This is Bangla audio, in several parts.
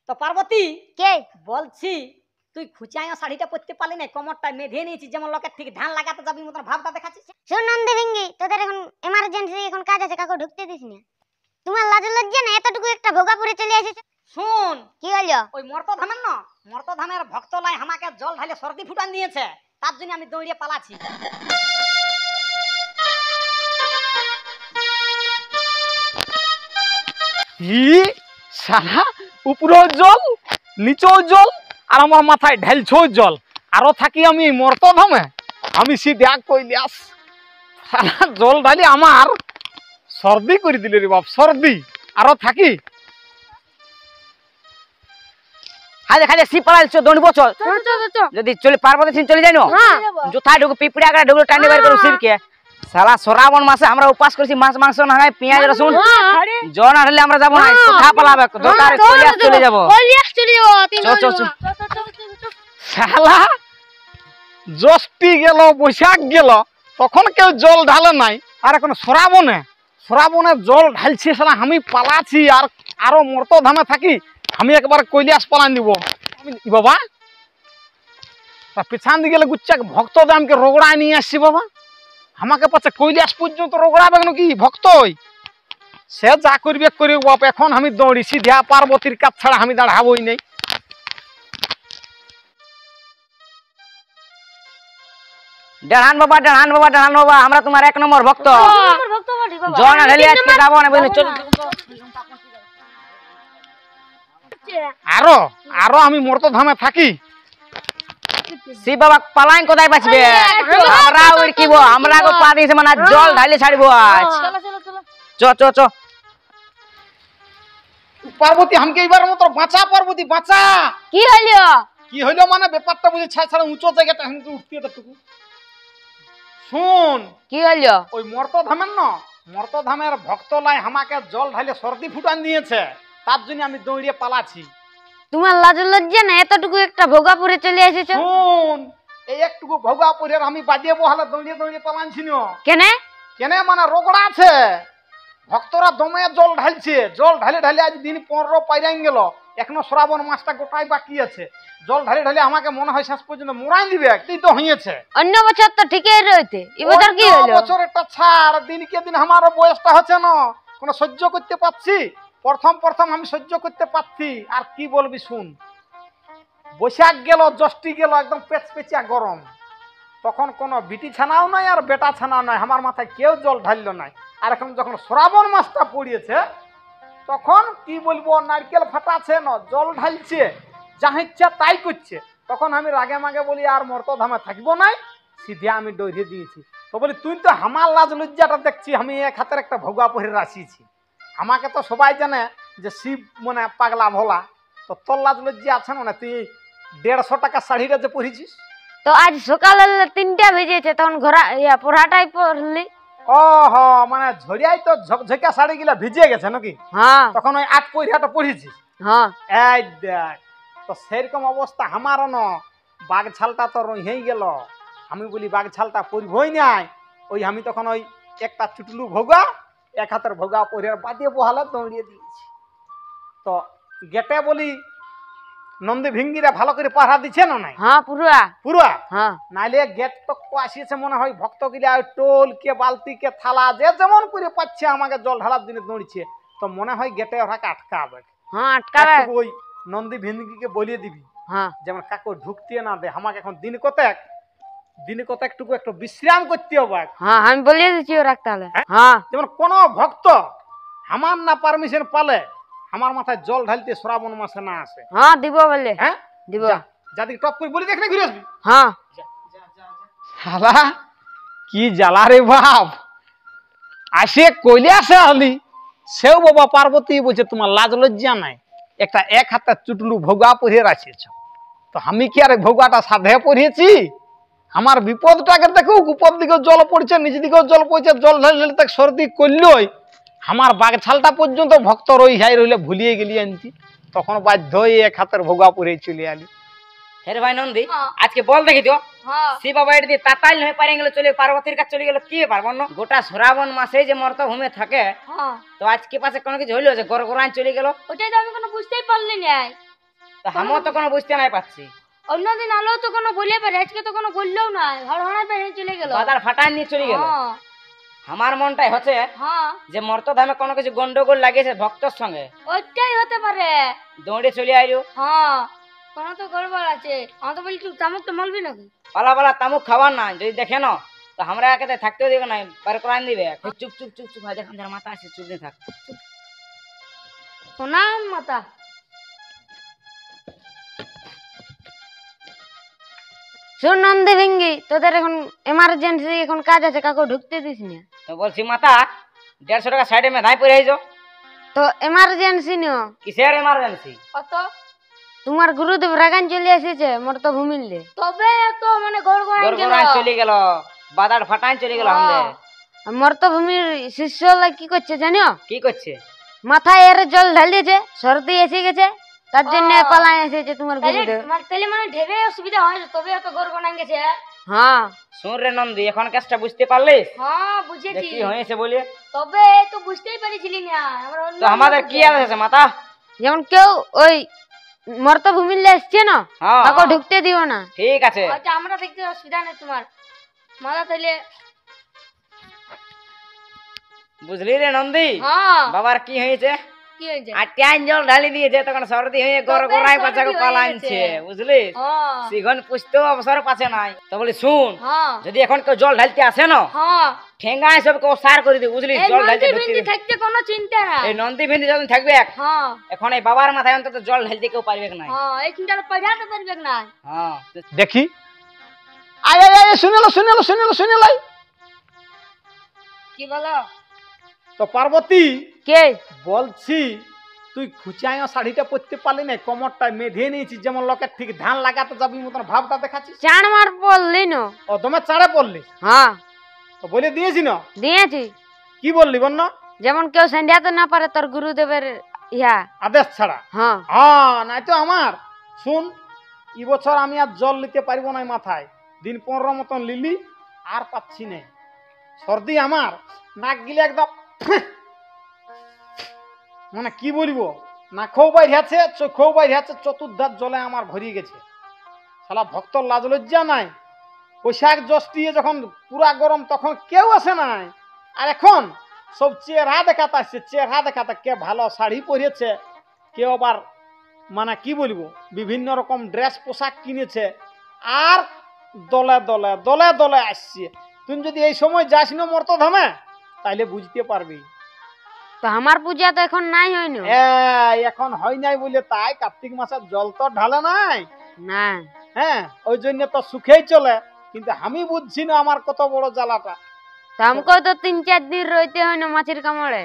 তো পার্বতী কে বলছি তুই খুচাইয়া শাড়িটা পরতে পারলি না, কোমরটা মেধে নিয়েছিস যেমন লোকের ঠিক ধান লাগাতে যাবি মতন ভাবটা দেখাচ্ছিস। শোন নন্দী ভিঙ্গি, তোদের এখন এমার্জেন্সি এখন কাজ আছে, কাকু ঢুকতে দিস না। তোমার লাজ লজ্জা না, এতটুকু একটা ভোগাপুরে চলে এসেছে। শুন কি হলো? ওই মর্তধামের না, মর্তধামের ভক্ত লাই আমাকে জল ঢালে সর্দি ফুটান দিয়েছে, তার জন্য আমি দৌড়িয়ে পালাছি। সারা উপরেও জল নিচেও জল আর আমার মাথায় ঢালছেও জল, আরো থাকি আমি মর্তধামে, আমি সিধা কৈলাস। সারা জল ঢালি আমার সর্দি করে দিলে রে বাপ, সর্দি আরো থাকি। হাজে খাজে সি পালাইছো দৌড়ব চল যদি চলে পার্বতী সিং চলে যাই না জোথায় ঢুকু পিঁপড়ে আগে ঢুকলো টান্ডি বাইর করো শিবকে। সারা শ্রাবণ মাসে আমরা উপাস করছি, মাছ মাংস না খাই, পেঁয়াজ রসুন জন আনলে আমরা যাবো না, কোথা পালাবে দরকার কৈলাস চলে যাবো। শালা জ্যৈষ্ঠী গেল বৈশাখ গেল তখন কেউ জল ঢালে নাই, আর এখন শ্রাবণে জল ঢালছি। শালা আমি পালাছি আর আরো মর্তধামে থাকি, আমি একবার কৈলাস পালান দিব বাবা। পিছান দিকে গেলে গুচ্চাক ভক্ত দামকে রগড়ায় নিয়ে আসছি বাবা, আমাকে পাচ্ছে কৈলাস পর্যন্ত রগড়াবে নাকি ভক্ত, সে যা করবে করি বাপ। এখন আমি দৌড়ি সিধা পার্বতীর কাছ ছাড়া আমি দাঁড়াবই নেই। ডান বাবা ডান বাবা ডান বাবা, আমরা তোমার 1 নম্বর ভক্ত, জন ঢালি আজকে যাবো না বুঝলি। চল আরো আমি মর্তধামে থাকি। শিব বাবা পালাইন কোথায় বাঁচবে, আমরা উড়কিব, আমরা গো পা দিয়েছে মানে জল ঢালি ছাড়বো আজ। চ চ চ পার্বতী আমাকে এবার মতো বাঁচা, পার্বতী বাঁচা। কি হলো? কি হইলো মানে ব্যাপারটা বুঝি, ছাড়া উঁচু জায়গাটা আমাকে উঠতে এতটুকু। শুন কি হলো? ওই মর্তধামের ভক্ত লাই আমাকে জল ঢালে সর্দি ফুটান দিয়েছে, তার জন্য আমি দৌড়িয়ে পালাছি। তোমার লাজ লজ্জা না, এতটুকু একটা ভোগাপুরে চলে এসেছো। শুন এই একটুকু ভোগাপুরের আমি বাজিয়ে বহালে দৌড়িয়ে পালাচ্ছি না। কেন মানে রোগড়া আছে, ভক্তরা দমে জল ঢালছে, জল ঢালে আজ দিন 15 পাইরাই গেল, এখনো শ্রাবণ মাসটা গোটাই বাকি আছে। জল ঢালে আমাকে মনে হয় শেষ পর্যন্ত মোড়াই দিবে, কি তো হয়েছে। অন্য বছর তো ঠিকই রইতে, এবছর কি হলো? বছর একটা ছাড়, দিনকে দিন আমার বয়সটা হচ্ছে না, কোনো সহ্য করতে পারছি। প্রথম আমি সহ্য করতে পারছি, আর কি বলবি শুন। বৈশাখ গেল জ্যৈষ্ঠী গেল, একদম পেঁচিয়া গরম, তখন কোনো বিটি ছানাও নাই আর বেটা ছানাও নাই, আমার মাথায় কেউ জল ঢাললো নাই। আর এখন যখন শ্রাবণ মাসটা পড়িয়েছে তখন কি বলবো, নারকেল ফাটাচ্ছে না, জল ঢালছে, যা ইচ্ছা তাই করছে। তখন আমি রাগে মাগে বলি আর মর্তধামে থাকবো নাই, সিধে আমি ডরিয়ে দিয়েছি। তো বলি তুই তো আমার লাজ লজ্জাটা দেখছি, আমি এক হাতের একটা ভোগা পরে রাখিয়েছি। আমাকে তো সবাই জানে যে শিব মানে পাগলা ভোলা, তো তোর লাজ লজ্জা আছে না? তুই 150 টাকা শাড়িটা যে পরেছিস, তো আজ সকালে 3টা বেজেছে, তখন পড়াটাই পড়লি। ও হ মানে ঝরিয়াই তো ঝকঝকা শাড়ি গুলা ভিজে গেছে নাকি? হ্যাঁ, তখন ওই 8 পয়সাটা পড়েছিস। হ্যাঁ এই দেখ, তো সেরকম অবস্থা আমারও ন, বাঘ ছালটা তো রয়েই গেল। আমি বলি বাঘ ছালটা পরবই নাই, ওই আমি তখন ওই একটা চুটলু ভোগা, এক হাতের ভোগা পরে বাদিয়ে বহালে দৌড়িয়ে দিয়েছি। তো গেটে বলি নন্দী ভিঙ্গিরা ভালো করে পাহারা দিচ্ছে না নাই? হ্যাঁ পুরা হ্যাঁ, নাইলে গেট তো আসিয়েছে মনে হয় ভক্ত গিলা টোল কে বালতি কে থালা যে যেমন করে পাচ্ছে আমাকে জল ঢালার দিনে দৌড়ছে। তো মনে হয় গেটে ওরাকে আটকাবে। হ্যাঁ আটকাবে। ওই নন্দী ভিঙ্গিকে বলিয়ে দিবি হ্যাঁ, যেমন কাকু ঢুকতে না দে, আমাকে এখন দিন কতটুকু একটু বিশ্রাম করতে হবে। হ্যাঁ আমি বলিয়ে দিচ্ছি ওরা তাহলে। হ্যাঁ, যেমন কোন ভক্ত আমার না পারমিশন পালে আমার মাথায় জল ঢালতে শ্রাবণ মাসে না আসে। হ্যাঁ দিব বলে। হ্যাঁ দিব, যাদের টপ করে বলি দেখ না ঘুরে আসবি। হ্যাঁ শালা কি জ্বালা রে বাপ, আসে কৈলাসে হলি সেও বাবা পার্বতী বলছে তোমার লাজ লজ্জা নাই, একটা এক হাতে চুটলু ভোগা পরিয়ে রাখিয়েছ। তো আমি কি আর ভোগাটা সাধে পড়িয়েছি? আমার বিপদটাকে দেখো, উপর দিকেও জল পড়ছে, নিচের দিকেও জল পড়ছে, জল ঢালে তাকে সর্দি করলই আমার বাঘ ছালটা পর্যন্ত ভক্ত রইলে ভুলিয়ে গেলি আনছি। তখন বাধ্য হয়ে এক হাতের ভোগা পরে চলে আলি। হেরে ভাই নন্দী, আজকে বল দেখি তো শিব বাবা এটি দিয়ে তাতাল হয়ে পারে গেল, চলে পার্বতীর কাছে চলে গেল, কি ব্যাপার বন্য? গোটা শ্রাবণ মাসে যে মর্তভূমে থাকে, তো আজকে পাশে কোনো কিছু হইলো যে গড়গড়ায় চলে গেল? ওটাই তো আমি কোনো বুঝতেই পারলি না। তো আমিও তো কোনো বুঝতে নাই পাচ্ছি। অন্যদিন আলো তো কোনো বলে পারে, আজকে তো কোনো বললেও না, হড়হড়াই বেরিয়ে চলে গেল। বাজার ফাটাই নিয়ে চলে গেল। হ্যাঁ আমার মনটাই হচ্ছে হ্যাঁ, যে মর্তধামে কোনো কিছু গন্ডগোল লাগিয়েছে ভক্তর সঙ্গে, ওইটাই হতে পারে। দৌড়ে চলে আইলো। হ্যাঁ, কোনো তো গড়বড় আছে। আমি তো বলি তুই তামুক তো মলবি নাকি? পালা পালা তামুক খাবার না, যদি দেখে না তো আমরা একে থাকতেও দিবে না, বার করাই দিবে। চুপ চুপ চুপ চুপ, দেখেন যার মাথা আছে, চুপ দিয়ে থাক। প্রণাম মাতা। শোন নন্দী ভেঙ্গি, তোদের এখন এমার্জেন্সি এখন কাজ আছে, কাকু ঢুকতে দিস না। তো বলছি মাথা 150 টাকা সাইডে মেধাই পড়ে আইছো। তো এমার্জেন্সি নিও। কিসের এমার্জেন্সি? কত? তোমার গুরুদেব রাগান চলে এসেছে মর্ত ভূমিলে। তবে তো মানে গড়গড়াই গেল। গড়গড়াই চলে গেল, বাজার ফাটাই চলে গেল আমাদের। মর্ত ভূমির শিষ্য কি করছে জানো? কি করছে? মাথায় এর জল ঢালিয়েছে, সর্দি এসে গেছে, তার জন্য পালাই এসেছে তোমার গুরুদেব। তাহলে মানে ঢেরে অসুবিধা হয়, তবে এত গড়গড়াই গেছে। হ্যাঁ শুন রে নন্দী, এখন কাজটা বুঝতে পারলিস? হ্যাঁ বুঝেছি, কি হয়েছে বলে? তবে তো বুঝতেই পারিছিলি না। তো আমাদের কি আছে মাথা? যেমন কেউ ওই মর্ত ভূমিলে এসছে না, হ্যাঁ কাকু ঢুকতে দিও না। ঠিক আছে। আচ্ছা, আমরা দেখতে অসুবিধা নেই তোমার মাথা। তাহলে বুঝলি রে নন্দী, হ্যাঁ বাবার কি হয়েছে? কি হয়েছে? আর ট্যান জল ঢালি দিয়েছে, তখন সর্দি হয়ে গড়গড়াই বাচ্চাকে পালাইছে, বুঝলি? হ্যাঁ সিগন পুষতেও অবসর পাচ্ছে নাই। তো বলি শুন, হ্যাঁ যদি এখন কেউ জল ঢালতে আসে না, হ্যাঁ, ঠেঙ্গায় সবকে ওসার করে দিই, বুঝলি? এই জল ঢালতে নন্দী ঢুকতে বিন্দি দিবি। থাকতে কোনো চিন্তা নাই। এই নন্দী ভিন্দি যখন থাকবে, হ্যাঁ এখন এই বাবার মাথায় অন্তত জল ঢালতে কেউ পারবে না। হ্যাঁ, এই চিন্তাটা পাইরাতে পারবে না। হ্যাঁ দেখি আয় আয় আয়, শুনেলো। কি বলো? তো পার্বতী কে? বলছি, তুই খুচাইয়া শাড়িটা পরতে পারলি না, কমরটায় মেধে নিয়েছিস, যেমন লোকের ঠিক ধান লাগাতে যাবি মতন ভাবটা দেখাচ্ছিস। চাণ মার বললি না? ও দমে চাড়ে পড়লি? হ্যাঁ তো বলে দিয়েছি না? দিয়েছি। কি বললি বন্য? যেমন কেউ সন্ধ্যাতে না পারে তোর গুরুদেবের ইয়া আদেশ ছাড়া। হ্যাঁ নাই তো আমার শুন, এই বছর আমি আর জল নিতে পারবো না মাথায়, দিন 15 মতন লিলি আর পাচ্ছি না। সর্দি আমার নাক গিলে একদম মানে কি বলবো, নাকও বাইরে আছে, চোখও বাইরে আছে, চতুর্ধার জলে আমার ভরিয়ে গেছে। শালা ভক্তর লাজ লজ্জা নাই। বৈশাখ জ্যৈষ্ঠী যখন পুরা গরম তখন কেউ আসে নাই, আর এখন সব চেহারা দেখাতে আসছে, চেহারা দেখাতে। কে ভালো শাড়ি পরিয়েছে, কেউ আবার মানে কি বলবো বিভিন্ন রকম ড্রেস পোশাক কিনেছে, আর দলে দলে দলে দলে আসছে। তুই যদি এই সময় যাস না মর্তধামে, তাইলে বুঝতে পারবি। তো আমার পূজা তো এখন নাই হয়নি। এখন হয় নাই বলে তাই কার্তিক মাসের জল তো ঢালে নাই না হ্যাঁ, ওই জন্য তো সুখেই চলে। কিন্তু আমি বুঝছি না আমার কত বড় জ্বালাটা। তো আমাকে তো 3-4 দিন রইতে হয় না মাছের কামড়ে।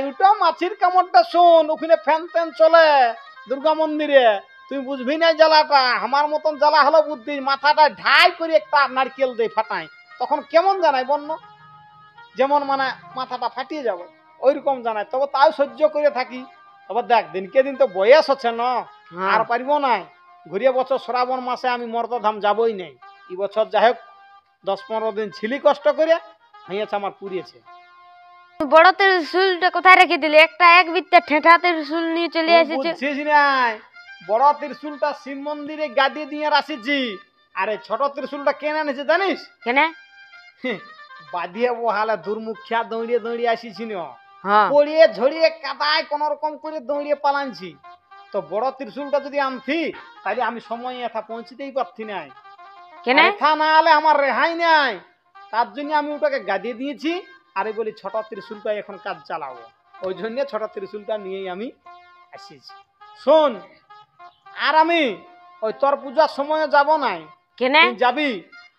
ওটা মাছির কামড়টা শোন, ওখানে ফ্যান ট্যান চলে দুর্গা মন্দিরে, তুই বুঝবি না জ্বালাটা। আমার মতন জ্বালা হলো বুদ্ধি, মাথাটা ঢাই করে একটা নারকেল দিয়ে ফাটাই, তখন কেমন জানাই বন্য, যেমন মানে মাথাটা ফাটিয়ে যাবে ওইরকম জানাই। তবে তাও সহ্য করে থাকি। তবে দেখ দিনকে দিন তো বয়স আছে না, আর পারবো না। ঘুরিয়ে বছর শ্রাবণ মাসে আমি মর্তধাম যাবই নাই। এই বছর যাই হোক 10-15 দিন ছিলি কষ্ট করে, হয়েছে আমার পুড়িয়েছে। বড় ত্রিশূলটা কোথায় রেখে দিলি? একটা এক বিত্তে ঠেঠা ত্রিশূল নিয়ে চলে এসেছে। বুঝছিস নাই, বড় ত্রিশূলটা শিব মন্দিরে গাদি দিয়ে রাখছি, আরে ছোট ত্রিশূলটা কেন এনেছে জানিস? কেন? বাঁধিয়ে বহালে দুর্মুখিয়া দৌড়িয়ে দৌড়িয়ে আসিছি না, হ্যাঁ পড়িয়ে ঝড়িয়ে কাদায় কোন রকম করে দৌড়িয়ে পালানছি। তো বড় ত্রিশূলটা যদি আনছি, তাহলে আমি সময় এথা পৌঁছতেই পারছি না। কেন? এথা না হলে আমার রেহাই নাই, তার জন্য আমি ওটাকে গাদিয়ে দিয়েছি। আরে বলি ছোট ত্রিশূলটা এখন কাজ চালাবো, ওই জন্য ছোট ত্রিশূলটা নিয়েই আমি আসিছি। শোন, আর আমি ওই তোর পূজার সময় যাব নাই। কেন? তুই যাবি,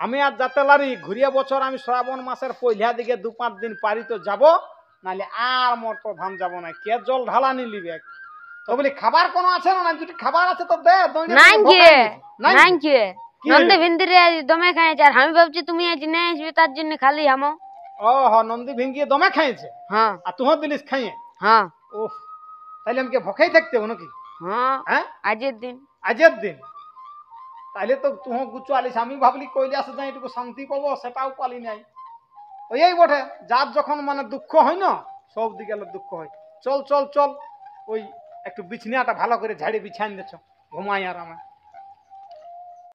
আমি আর যাতে লারি। ঘুরিয়ে বছর আমি শ্রাবণ মাসের পয়লা দিকে 2-5 দিন পারি তো যাব, নাহলে আর মর্তধাম যাব না। কে জল ঢালা নিলিবে? তো বলি খাবার কোনো আছে না? যদি খাবার আছে তো দে। নাই কি? নাই কি? কি নন্দী হলো? ভিন্দিরে দমে খাইছে, আর আমি ভাবছি তুমি আজ নেই আসবে, তার জন্য খালি হামো। ওহ, নন্দী ভেঙ্গিয়ে দমে খাইছে, হ্যাঁ আর তুহর দিলিস খাইয়ে? হ্যাঁ ওহ, তাহলে আমাকে ভোকেই থাকতে হবে নাকি? হ্যাঁ হ্যাঁ, আজের দিন। আজের দিন তাইলে তো তুহ গুচু আলিস। আমি ভাবলি কৈলাসে যাই একটু শান্তি পাবো, সেটাও পালি নাই। ওই বটে, যার যখন মানে দুঃখ হয় না, সব দিকে দুঃখ হয়। চল চল চল, ওই একটু বিছনাটা ভালো করে ঝাড়ে বিছান দিচ্ছ। ঘুমাই আরামে।